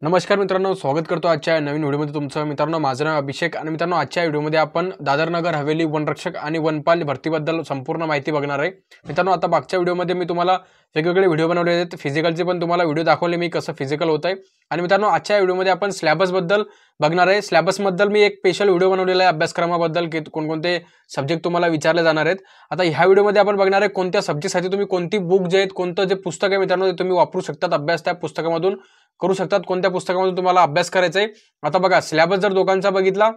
नमस्कार मित्रांनो, स्वागत करतो आजच्या नवीन व्हिडिओमध्ये तुमचं। मित्रांनो, माझं नाव अभिषेक आणि मित्रांनो, आजच्या व्हिडिओमध्ये आपण दादर नगर हवेली वनरक्षक आणि वनपाल भरतीबद्दल संपूर्ण माहिती बघणार आहे। मित्रांनो, आता मागच्या व्हिडिओमध्ये मी तुम्हाला वेगवेगळे व्हिडिओ बनवले आहेत, फिजिकलचे पण तुम्हाला व्हिडिओ दाखवले मी कसं फिजिकल होत आहे। आणि मित्रांनो, आजच्या व्हिडिओमध्ये आपण सिलेबस बद्दल बघणार आहे। सिलेबस बद्दल मी एक स्पेशल व्हिडिओ बनवलेला आहे अभ्यासक्रमाबद्दल की कोणकोणते सब्जेक्ट तुम्हाला विचारले जाणार आहेत। आता ह्या व्हिडिओमध्ये आपण बघणार आहे कोणत्या सब्जेक्टसाठी तुम्ही कोणती बुक जे आहेत, कोणतं जे पुस्तक आहे मित्रांनो ते तुम्ही वापरू शकतात, अभ्यास त्या पुस्तकामधून करू शकतात, कोणत्या पुस्तकामधून तुम्हाला अभ्यास करायचा आहे। आता बघा, सिलेबस जर दोघांचा बघितला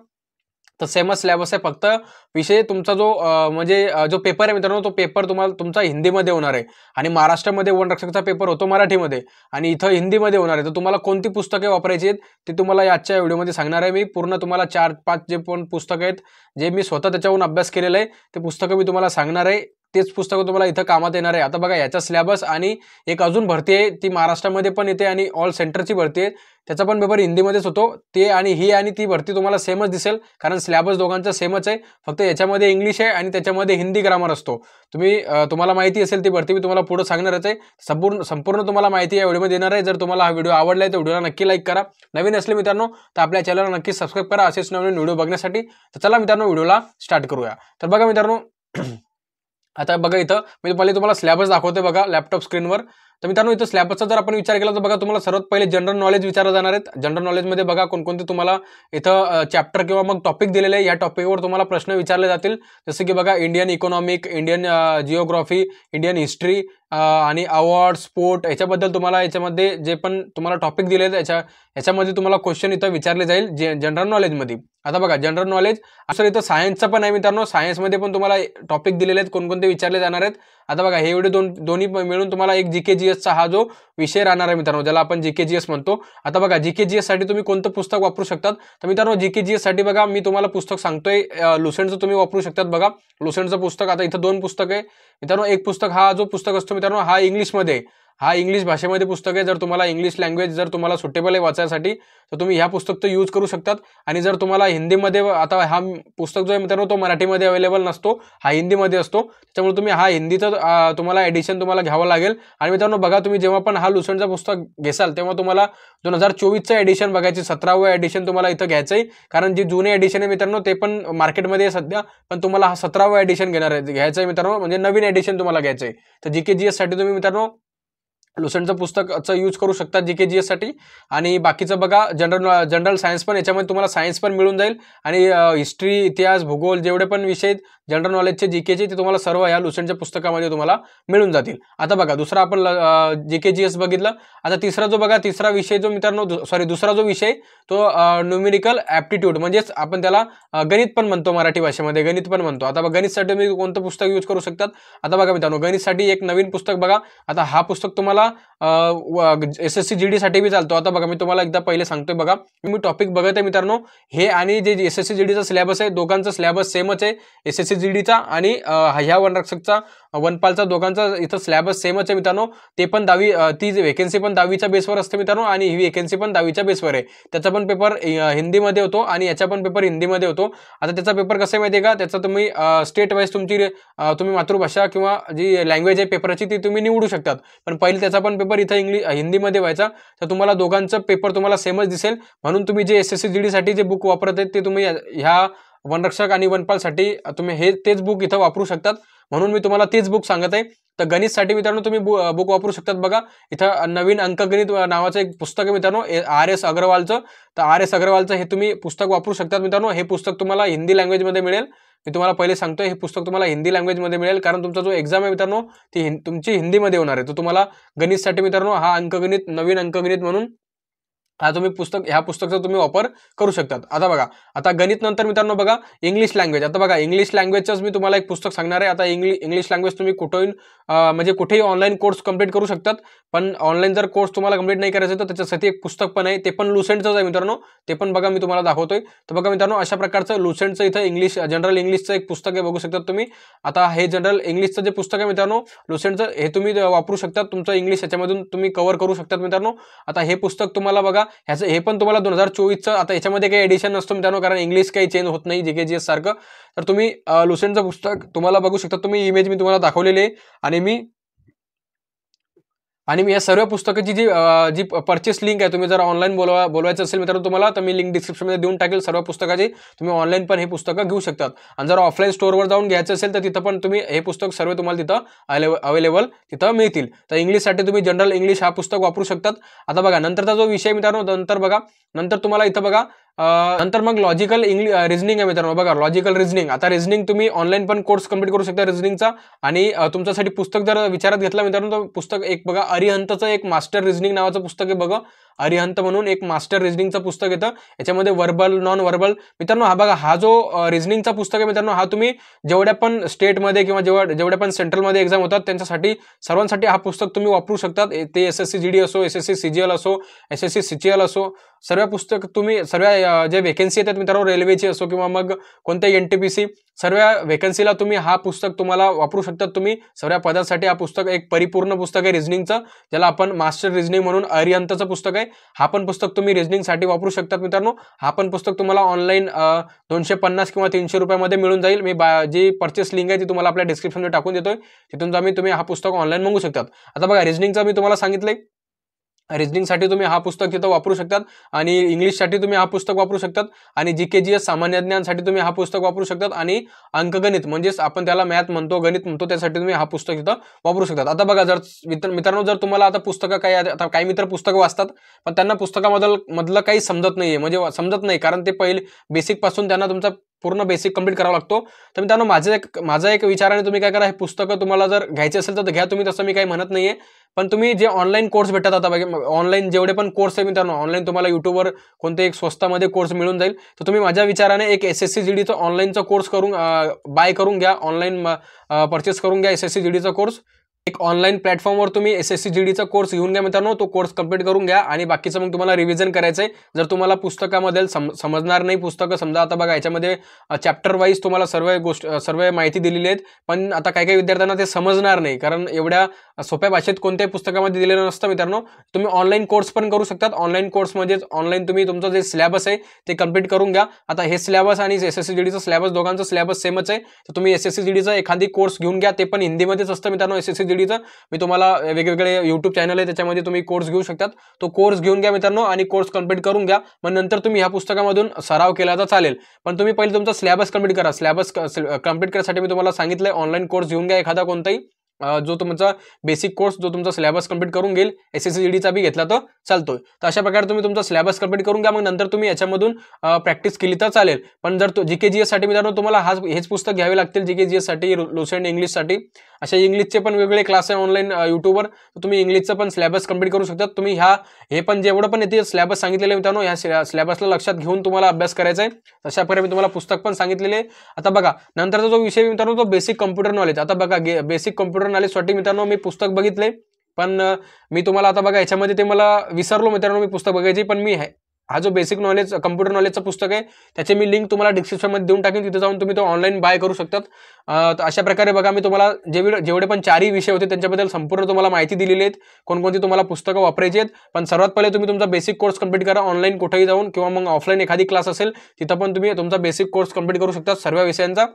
तर सेमच सिलेबस आहे, फक्त विषय तुमचा जो पेपर आहे मित्रांनो, तो पेपर तुम्हाला तुमचा हिंदीमध्ये होणार आहे आणि महाराष्ट्रामध्ये वनरक्षकचा पेपर होतो मराठीमध्ये आणि इथं हिंदीमध्ये होणार आहे। तर तुम्हाला कोणती पुस्तके वापरायची आहेत ते तुम्हाला आजच्या व्हिडिओमध्ये सांगणार आहे मी। पूर्ण तुम्हाला 4-5 जे पण पुस्तकं आहेत जे मी स्वतः त्याच्यावरून अभ्यास केलेला आहे ते पुस्तकं मी तुम्हाला सांगणार आहे, तेच पुस्तकं तुम्हाला इथं कामात येणार आहे। आता बघा, याचा सिलेबस आणि एक अजून भरती आहे ती महाराष्ट्रामध्ये पण येते आणि ऑल सेंटरची भरती आहे, त्याचा पण पेपर हिंदीमध्येच होतो। ते आणि ही आणि ती भरती तुम्हाला सेमच दिसेल कारण सिलेबस दोघांचा सेमच आहे, फक्त याच्यामध्ये इंग्लिश आहे आणि त्याच्यामध्ये हिंदी ग्रामर असतो। तुम्हाला माहिती असेल ती भरती मी तुम्हाला पुढे सांगणारच आहे। संपूर्ण तुम्हाला माहिती या व्हिडिओमध्ये देणार आहे। जर तुम्हाला हा व्हिडिओ आवडला आहे तर व्हिडिओला नक्की लाईक करा, नवीन असले मित्रांनो तर आपल्या चॅनलला नक्की सबस्क्राइब करा असेच नवीन व्हिडिओ बघण्यासाठी। तर चला मित्रांनो, व्हिडिओला स्टार्ट करूया। तर बघा मित्रांनो, आता बघा इथं मी पहिले तुम्हाला सिलेबस दाखवते बघा लॅपटॉप स्क्रीनवर। तर मित्रांनो, इथं सिलेबसचा जर आपण विचार केला तर बघा तुम्हाला सर्वात पहिले जनरल नॉलेज विचारले जाणार आहेत। जनरल नॉलेजमध्ये बघा कोणकोणते तुम्हाला इथं चॅप्टर किंवा मग टॉपिक दिलेले आहे, या टॉपिकवर तुम्हाला प्रश्न विचारले जातील। जसे की बघा, Indian economic, Indian geography, Indian history आणि अवॉर्ड, स्पोर्ट, याच्याबद्दल तुम्हाला याच्यामध्ये जे पण तुम्हाला टॉपिक दिले आहेत याच्यामध्ये तुम्हाला क्वेश्चन इथं विचारले जाईल जनरल नॉलेजमध्ये। आता बघा, जनरल नॉलेज असं इथं सायन्सचं पण आहे मित्रांनो, सायन्समध्ये पण तुम्हाला टॉपिक दिलेले आहेत, कोणकोणते विचारले जाणार आहेत। आता बघा, हे एवढे दोन्ही मिळून तुम्हाला एक जीके जीएसचा हा जो विषय राहणार आहे मित्रांनो, ज्याला आपण जीके जीएस म्हणतो। आता बघा, जीके जीएस साठी तुम्ही कोणतं पुस्तक वापरू शकतात तर मित्रांनो, जीके जीएस साठी बघा मी तुम्हाला पुस्तक सांगतोय, लुसेंटचं तुम्ही वापरू शकतात। बघा, लुसेंटचं पुस्तक, आता इथं 2 पुस्तक आहे मित्रांनो। एक पुस्तक हा जो पुस्तक असतो मित्रांनो हा इंग्लिशमध्ये आहे, हा इंग्लिश भाषेमध्ये पुस्तक आहे। जर तुम्हाला इंग्लिश लँग्वेज जर तुम्हाला सुटेबल आहे वाचायसाठी तर तुम्ही ह्या पुस्तकचं यूज करू शकतात। आणि जर तुम्हाला हिंदीमध्ये, आता हा पुस्तक जो आहे मित्रांनो तो मराठीमध्ये अवेलेबल नसतो, हा हिंदीमध्ये असतो, त्याच्यामुळे तुम्ही हा हिंदीचं तुम्हाला एडिशन तुम्हाला घ्यावं लागेल। आणि मित्रांनो बघा, तुम्ही जेव्हा पण हा लुसेंटचं पुस्तक घेसाल तेव्हा तुम्हाला 2024चं एडिशन बघायची, 17वं एडिशन तुम्हाला इथं घ्यायचं आहे, कारण जे जुने एडिशन आहे मित्रांनो ते पण मार्केटमध्ये आहे सध्या, पण तुम्हाला हा 17वं एडिशन घ्यायचं आहे मित्रांनो, म्हणजे नवीन एडिशन तुम्हाला घ्यायचं आहे। तर जीके जीएस साठी तुम्ही मित्रांनो लुसेंटचं पुस्तकाचा यूज करू शकता जीके जीएस साठी। आणि बाकीचं बघा, जनरल सायन्स पण, याच्यामध्ये तुम्हाला सायन्स पण मिळून जाईल आणि हिस्ट्री, इतिहास, भूगोल, जेवढे पण विषय आहेत जनरल नॉलेजचे जीकेचे ते तुम्हाला सर्व ह्या लुसेंटच्या पुस्तकामध्ये तुम्हाला मिळून जातील। आता बघा, दुसरा आपण जीके जीएस बघितलं। आता तिसरा विषय जो मित्रांनो, दुसरा जो विषय तो न्यूमेरिकल ॲप्टिट्यूड, म्हणजेच आपण त्याला गणित पण म्हणतो, मराठी भाषेमध्ये गणित पण म्हणतो। आता बघा, गणितसाठी तुम्ही कोणतं पुस्तक यूज करू शकतात। आता बघा मित्रांनो, गणितसाठी एक नवीन पुस्तक बघा, आता हा पुस्तक तुम्हाला एसएससी जीडी साठी भी चालतो। आता बघा, मी तुम्हाला एकदा पहिले सांगतोय बघा, मी टॉपिक बघत आहे मित्रांनो, हे आणि जे एसएससी जीडीचा सिलेबस आहे दोघांचा सिलेबस सेमच आहे, एसएससी जीडीचा आणि ह्या वनरक्षकचा वनपालचा दोघांचा इथं सिलेबस सेमच आहे मित्रांनो। ते पण 10वी, ती वेकेन्सी पण 10वीच्या बेसवर असते मित्रांनो आणि ही वेकेन्सी पण 10वीच्या बेसवर आहे। त्याचा पण पेपर हिंदीमध्ये होतो आणि याचा पण पेपर हिंदीमध्ये होतो। आता त्याचा पेपर कसं आहे माहिती आहे का, त्याचा तुम्ही स्टेट वाईज तुम्ही मातृभाषा किंवा जी लँग्वेज आहे पेपरची ती तुम्ही निवडू शकतात, पण पहिले त्याचा पण पेपर इथं हिंदीमध्ये व्हायचा। तर तुम्हाला दोघांचं पेपर तुम्हाला सेमच दिसेल, म्हणून तुम्ही जे एसएससी जीडी साठी जे बुक वापरत आहेत ते तुम्ही ह्या वनरक्षक आणि वनपालसाठी तुम्ही तेच बुक इथं वापरू शकतात, म्हणून मी तुम्हाला तेच बुक सांगत आहे। तर गणितसाठी मित्रांनो तुम्ही बुक वापरू शकतात। बघा, इथं नवीन अंकगणित नावाचं एक पुस्तक आहे मित्रांनो, RS अग्रवालचं। तर RS अग्रवालचं हे तुम्ही पुस्तक वापरू शकतात मित्रांनो। हे पुस्तक तुम्हाला हिंदी लँग्वेजमध्ये मिळेल, मी तुम्हाला पहिले सांगतोय, हे पुस्तक तुम्हाला हिंदी लँग्वेजमध्ये मिळेल, कारण तुमचा जो एक्झाम आहे मित्रांनो ती तुमची हिंदीमध्ये होणार आहे। तर तुम्हाला गणितसाठी मित्रांनो हा अंकगणित, नवीन अंकगणित म्हणून तुम्ही ह्या पुस्तकाचा तुम्ही वापर करू शकतात। आता बघा, आता गणित नंतर मित्रांनो बघा इंग्लिश लँग्वेज। आता बघा, इंग्लिश लँग्वेजचंच मी तुम्हाला एक पुस्तक सांगणार आहे। आता इंग्लिश लँग्वेज तुम्ही म्हणजे कुठेही ऑनलाईन कोर्स कंप्लीट करू शकतात, पण ऑनलाईन जर कोर्स तुम्हाला कंप्लीट नाही करायचं तर त्याच्यासाठी एक पुस्तक पण आहे, ते पण लुसेंटचंच आहे मित्रांनो, ते पण बघा मी तुम्हाला दाखवतोय। तर बघा मित्रांनो, अशा प्रकारचं लुसेंटचं इथं जनरल इंग्लिशचं एक पुस्तक आहे, बघू शकतात तुम्ही। आता हे जनरल इंग्लिशचं जे पुस्तक आहे मित्रांनो लुसेंटचं, हे तुम्ही वापरू शकतात, तुमचं इंग्लिश याच्यामधून तुम्ही कव्हर करू शकतात मित्रांनो। आता हे पुस्तक तुम्हाला बघा, हे पण तुम्हाला 2024चं, आता याच्यामध्ये काही एडिशन नसतो मित्रांनो, कारण इंग्लिश काही चेंज होत नाही जीके जीएस सारखं। तर तुम्ही लुसेंटचं पुस्तक तुम्हाला बघू शकता तुम्ही, इमेज मी तुम्हाला दाखवलेली आहे आणि मी आणि मी या सर्व पुस्तकाची जी परचेस लिंक आहे, तुम्ही जर ऑनलाईन बोलवायचं असेल मित्रांनो तुम्हाला, तर मी लिंक डिस्क्रिप्शनमध्ये देऊन टाकेल सर्व पुस्तकाची. तुम्ही ऑनलाईन पण हे पुस्तकं घेऊ शकतात. आणि जर ऑफलाईन स्टोअरवर जाऊन घ्यायचं असेल तर तिथं पण तुम्ही हे पुस्तक सर्व तुम्हाला तिथं अवेलेबल तिथं मिळतील. तर इंग्लिशसाठी तुम्ही जनरल इंग्लिश हा पुस्तक वापरू शकतात. आता बघा नंतरचा जो विषय मित्रांनो, नंतर तुम्हाला इथं बघा नंतर मग लॉजिकल रिझनिंग आहे मित्रांनो. बघा लॉजिकल रिझनिंग, आता रिझनिंग तुम्ही ऑनलाईन पण कोर्स कंप्लीट करू शकता रिझनिंगचा. आणि तुमच्यासाठी पुस्तक जर विचारात घेतला मित्रांनो, तर पुस्तक एक बघा अरिहंतचं एक मास्टर रिझनिंग नावाचं पुस्तक आहे. बघा अरिहंत म्हणून एक मास्टर रिझनिंगचं पुस्तक येतं. याच्यामध्ये वर्बल नॉन वर्बल मित्रांनो, हा बघा हा जो रिझनिंगचा पुस्तक आहे मित्रांनो, हा तुम्ही जेवढ्या पण स्टेटमध्ये किंवा जेवढ्या पण सेंट्रलमध्ये एक्झाम होतात त्यांच्यासाठी सर्वांसाठी हा पुस्तक तुम्ही वापरू शकतात. ते SSC GD असो, SSC CGL असो, SSC CGL असो, सर्व पुस्तक तुम्ही सर्व जे वेकेन्सी येतात मित्रांनो, रेल्वेची असो किंवा मग कोणत्याही NTPC सर्व वेकन्सीला तुम्ही हा पुस्तक तुम्हाला वापरू शकतात. तुम्ही सर्व पदासाठी हा पुस्तक एक परिपूर्ण पुस्तक आहे रिझनिंगचं, ज्याला आपण मास्टर रिझनिंग म्हणून अरिहंतचं पुस्तक आहे. हा पण पुस्तक तुम्ही रिझनिंगसाठी वापरू शकतात मित्रांनो. हा पण पुस्तक तुम्हाला ऑनलाईन 250 किंवा 300 रुपयामध्ये मिळून जाईल. मी जी परचेस लिंक आहे ती तुम्हाला आपल्या डिस्क्रिप्शनमध्ये टाकून देतोय. तिथून तुम्ही हा पुस्तक ऑनलाईन मागवू शकतात. आता बघा रिझनिंगचं मी तुम्हाला सांगितलंय, रिझनिंगसाठी तुम्ही हा पुस्तक तिथं वापरू शकतात. आणि इंग्लिशसाठी तुम्ही हा पुस्तक वापरू शकतात. आणि GK-GS सामान्य ज्ञानसाठी तुम्ही हा पुस्तक वापरू शकतात. आणि अंकगणित म्हणजेच आपण त्याला मॅथ म्हणतो, गणित म्हणतो, त्यासाठी तुम्ही हा पुस्तक तिथं वापरू शकतात. आता बघा जर मित्रांनो, जर तुम्हाला आता पुस्तकं काही मित्र पुस्तकं वाचतात पण त्यांना पुस्तकामधलं काही समजत नाहीये, म्हणजे समजत नाही, कारण ते पहिले बेसिक पासून त्यांना तुमचा पूर्ण बेसिक कंप्लीट करावा लागतो. तर मित्रांनो माझा एक विचाराने तुम्ही काय करा, हे पुस्तकं तुम्हाला जर घ्यायचे असेल तर घ्या तुम्ही, तसं मी काही म्हणत नाहीये. पण तुम्ही जे ऑनलाईन कोर्स भेटतात, आता बघा ऑनलाईन जेवढे पण कोर्स आहे मित्रांनो, ऑनलाईन तुम्हाला युट्यूबवर कोणते एक स्वस्तामध्ये कोर्स मिळून जाईल. तर तुम्ही माझ्या विचाराने एक SSC GDचा ऑनलाईनचा कोर्स बाय करून घ्या, ऑनलाईन परचेस करून घ्या SSC GDचा कोर्स. एक ऑनलाईन प्लॅटफॉर्मवर तुम्ही SSC GDचा कोर्स घेऊन घ्या मित्रांनो, तो कोर्स कंप्लीट करून घ्या. आणि बाकीचं मग तुम्हाला रिव्हिजन करायचंय. जर तुम्हाला पुस्तकामध्ये समजणार नाही पुस्तकं, समजा आता बघा याच्यामध्ये चॅप्टर वाईज तुम्हाला सर्व माहिती दिलेली आहेत, पण आता काही विद्यार्थ्यांना ते समजणार नाही, कारण एवढ्या सोप्या भाषेत कोणत्याही पुस्तकामध्ये दिलेलं नसतं मित्रांनो. तुम्ही ऑनलाईन कोर्स पण करू शकतात. ऑनलाईन कोर्स म्हणजेच ऑनलाईन तुम्ही तुमचं जे सिलेबस आहे ते कंप्लीट करून घ्या. आता हे सिलेबस आणि SSC GDचा सिलेबस दोघांचा सिलेबस सेमच आहे. तर तुम्ही SSC GDचा एखादी कोर्स घेऊन घ्या, ते पण हिंदीमध्येच असतं मित्रांनो. SSC GDचं मी तुम्हाला वेगवेगळे YouTube चॅनल आहे त्याच्यामध्ये तुम्ही कोर्स घेऊ शकतात. तो कोर्स घेऊन घ्या मित्रांनो आणि कोर्स कंप्लीट करून घ्या. मग नंतर तुम्ही ह्या पुस्तकामधून सराव केला तर चालेल, पण तुम्ही पहिले तुमचा सिलेबस कंप्लीट करा. सिलेबस कंप्लीट करण्यासाठी मी तुम्हाला सांगितलंय ऑनलाईन कोर्स घेऊन घ्या एखादा कोणताही, जो तुमचा बेसिक कोर्स जो तुमचा सिलेबस कंप्लीट करून घेईल. SSC GDचा बी घेतला तर चालतोय. तर अशा प्रकारे तुम्ही तुमचा सिलेबस कंप्लीट करून घ्या, मग नंतर तुम्ही याच्यामधून प्रॅक्टिस केली तर चालेल. पण जर GK-GS साठी मित्रांनो तुम्हाला हेच पुस्तक घ्यावे लागतील. GK-GS साठी, लुसेंट इंग्लिशसाठी, अशा इंग्लिशचे पण वेगवेगळे क्लास आहे ऑनलाईन युट्यूबवर. तर तुम्ही इंग्लिशचं पण सिलेबस कंप्लीट करू शकतात. तुम्ही हे पण जेवढं पण येते सिलेबस सांगितलेलं मित्रांनो, ह्या सिलेबसला लक्षात घेऊन तुम्हाला अभ्यास करायचा आहे. तशा प्रकारे मी तुम्हाला पुस्तक पण सांगितलेले आहे. आता बघा नंतरचा जो विषय मित्रांनो, तो बेसिक कम्प्युटर नॉलेज. आता बघा बेसिक कम्प्युटर नॉलेजसाठी मित्रांनो मी पुस्तक बघितले, पण मी तुम्हाला आता बघा याच्यामध्ये ते मला विसरलो मित्रांनो मी पुस्तक बघायची. पण मी हा जो बेसिक नॉलेज कम्प्युटर नॉलेजचं पुस्तक आहे त्याची मी लिंक तुम्हाला डिस्क्रिप्शनमध्ये देऊन टाकेन. तिथे जाऊन तुम्ही तो ऑनलाईन बाय करू शकतात. तर अशा प्रकारे बघा मी तुम्हाला जेवढे पण 4ही विषय होते त्यांच्याबद्दल संपूर्ण तुम्हाला माहिती दिलेली आहेत, कोणकोणती तुम्हाला पुस्तकं वापरायची आहेत. पण सर्वात पहिले तुम्ही तुमचा बेसिक कोर्स कंप्लीट करा ऑनलाईन कुठेही जाऊन, किंवा मग ऑफलाईन एखादी क्लास असेल तिथं पण तुम्ही तुमचा बेसिक कोर्स कंप्लीट करू शकता सर्व विषयांचा.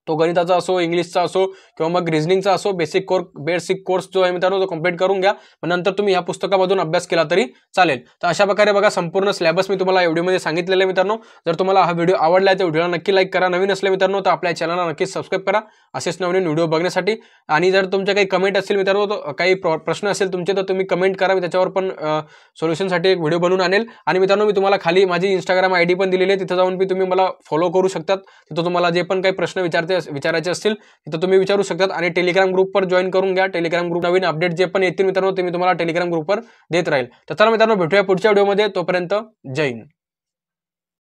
तो गणिताचा असो, इंग्लिशचा असो किंवा मग रिझनिंगचा असो, बेसिक कोर्स जो आहे मित्रांनो तो कंप्लीट करून घ्या. नंतर तुम्ही या पुस्तकामधून अभ्यास केला तरी चालेल. तर अशा प्रकारे बघा संपूर्ण सिलेबस मी तुम्हाला व्हिडिओमध्ये सांगितलेलं आहे मित्रांनो. जर तुम्हाला हा व्हिडिओ आवडला तर व्हिडिओला नक्की लाईक करा. नवीन असले मित्रांनो तर आपल्या चॅनलला नक्कीच सबस्क्राईब करा असेच नवीन व्हिडिओ बघण्यासाठी. आणि जर तुमचे काही कमेंट असतील मित्रांनो, काही प्रश्न असेल तुमचे, तर तुम्ही कमेंट करा. मी त्याच्यावर पण सोल्युशनसाठी एक व्हिडिओ बनवून आणेल. आणि मित्रांनो मी तुम्हाला खाली माझी Instagram ID पण दिलेली आहे, तिथं जाऊन तुम्ही मला फॉलो करू शकतात. तिथं तुम्हाला जे पण काही प्रश्न विचारायचे असतील तिथं तुम्ही विचारू शकतात. आणि टेलिग्राम ग्रुपवर जॉईन करून घ्या. टेलिग्राम ग्रुप नवीन अपडेट जे पण येतील मित्रांनो ते मी तुम्हाला टेलिग्राम ग्रुपवर देत राहील. तर चला मित्रांनो भेटूया पुढच्या व्हिडिओमध्ये. तोपर्यंत जय हिंद.